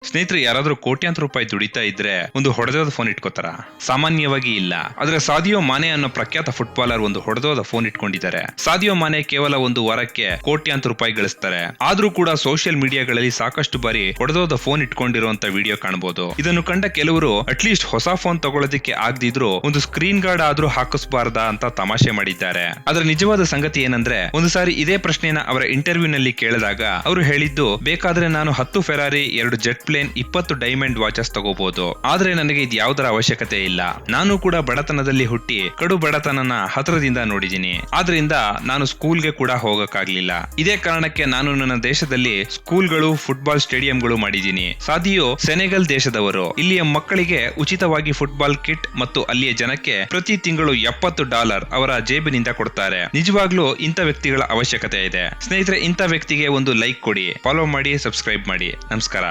ಸ್ನೇಹಿತರೆ, ಯಾರಾದ್ರೂ ಕೋಟ್ಯಾಂತರ ರೂಪಾಯಿ ದುಡಿತಾ ಇದ್ರೆ ಒಂದು ಹೊಡೆದಾದ ಫೋನ್ ಇಟ್ಕೋತಾರ? ಸಾಮಾನ್ಯವಾಗಿ ಇಲ್ಲ. ಆದ್ರೆ ಸಾದಿಯೋ ಮಾನೆ ಅನ್ನೋ ಪ್ರಖ್ಯಾತ ಫುಟ್ಬಾಲರ್ ಒಂದು ಹೊಡೆದಾದ ಫೋನ್ ಇಟ್ಕೊಂಡಿದ್ದಾರೆ. ಸಾದಿಯೋ ಮಾನೆ ಕೇವಲ ಒಂದು ವಾರಕ್ಕೆ ಕೋಟ್ಯಾಂತರ ರೂಪಾಯಿ ಗಳಿಸ್ತಾರೆ. ಆದ್ರೂ ಕೂಡ ಸೋಷಿಯಲ್ ಮೀಡಿಯಾಗಳಲ್ಲಿ ಸಾಕಷ್ಟು ಬಾರಿ ಹೊಡೆದಾದ ಫೋನ್ ಇಟ್ಕೊಂಡಿರುವಂತ ವಿಡಿಯೋ ಕಾಣಬಹುದು. ಇದನ್ನು ಕಂಡ ಕೆಲವರು ಅಟ್ಲೀಸ್ಟ್ ಹೊಸ ಫೋನ್ ತಗೊಳ್ಳೋದಕ್ಕೆ ಆಗದಿದ್ರು ಒಂದು ಸ್ಕ್ರೀನ್ ಗಾರ್ಡ್ ಆದ್ರೂ ಹಾಕಿಸಬಾರ್ದಾ ಅಂತ ತಮಾಷೆ ಮಾಡಿದ್ದಾರೆ. ಆದ್ರೆ ನಿಜವಾದ ಸಂಗತಿ ಏನಂದ್ರೆ, ಒಂದು ಸಾರಿ ಇದೇ ಪ್ರಶ್ನೆನ ಅವರ ಇಂಟರ್ವ್ಯೂ ನಲ್ಲಿ ಕೇಳಿದಾಗ ಅವರು ಹೇಳಿದ್ದು, ಬೇಕಾದ್ರೆ ನಾನು 10 Ferrari, 2 jet plane, 20 diamond watches ತಗೋಬಹುದು. ಆದ್ರೆ ನನಗೆ ಇದು ಯಾವುದರ ಅವಶ್ಯಕತೆ ಇಲ್ಲ. ನಾನು ಕೂಡ ಬಡತನದಲ್ಲಿ ಹುಟ್ಟಿ ಕಡು ಬಡತನನ ಹತ್ರದಿಂದ ನೋಡಿದೀನಿ. ಆದ್ರಿಂದ ನಾನು ಸ್ಕೂಲ್ಗೆ ಕೂಡ ಹೋಗಕ್ಕಾಗ್ಲಿಲ್ಲ. ಇದೇ ಕಾರಣಕ್ಕೆ ನಾನು ನನ್ನ ದೇಶದಲ್ಲಿ ಸ್ಕೂಲ್ಗಳು, ಫುಟ್ಬಾಲ್ ಸ್ಟೇಡಿಯಂಗಳು ಮಾಡಿದೀನಿ. ಸಾದಿಯೋ ಸೆನೆಗಲ್ ದೇಶದವರು. ಇಲ್ಲಿಯ ಮಕ್ಕಳಿಗೆ ಉಚಿತವಾಗಿ ಫುಟ್ಬಾಲ್ ಕಿಟ್ ಮತ್ತು ಅಲ್ಲಿಯ ಜನಕ್ಕೆ ಪ್ರತಿ ತಿಂಗಳು $70 ಅವರ ಜೇಬಿನಿಂದ ಕೊಡ್ತಾರೆ. ನಿಜವಾಗ್ಲೂ ಇಂಥ ವ್ಯಕ್ತಿಗಳ ಅವಶ್ಯಕತೆ ಇದೆ. ಸ್ನೇಹಿತರೆ, ಇಂಥ ವ್ಯಕ್ತಿಗೆ ಒಂದು ಲೈಕ್ ಕೊಡಿ, ಫಾಲೋ ಮಾಡಿ, ಸಬ್ಸ್ಕ್ರೈಬ್ ಮಾಡಿ. ನಮಸ್ಕಾರ.